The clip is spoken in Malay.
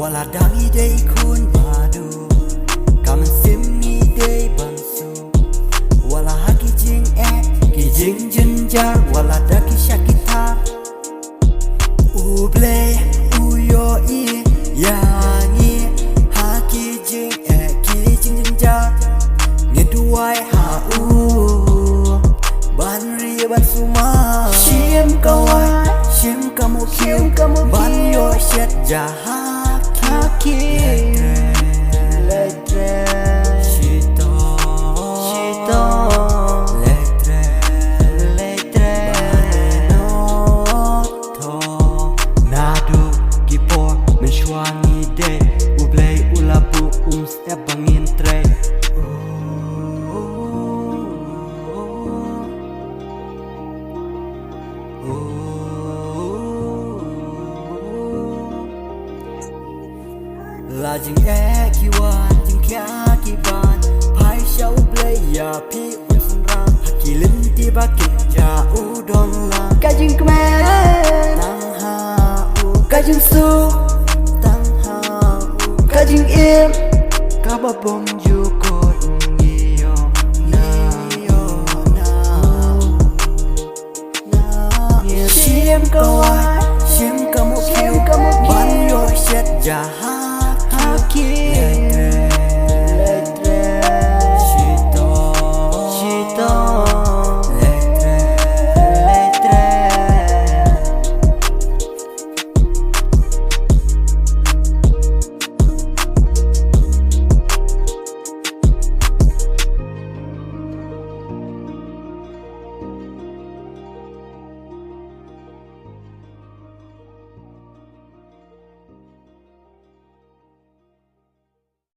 wala dangi day kun badu kam simni day bansu wala haki jing ki jing jinjar wala daki shakita uble uyo I yangi haki jing ki jing jinjar ngeduai ha ban ri ban suma shim kawai shim kamu ban yo shet jahat haki letre shito letre no to nadu kipor menshwangi de ublei ulapu ebangin tre là jing ki wan jing kya ki ban pai shau blay ya pi un ran hakilin ti bakit ja udon la ka jing kme tang ha ka jing su tang ha ka jing im ka ba bom ju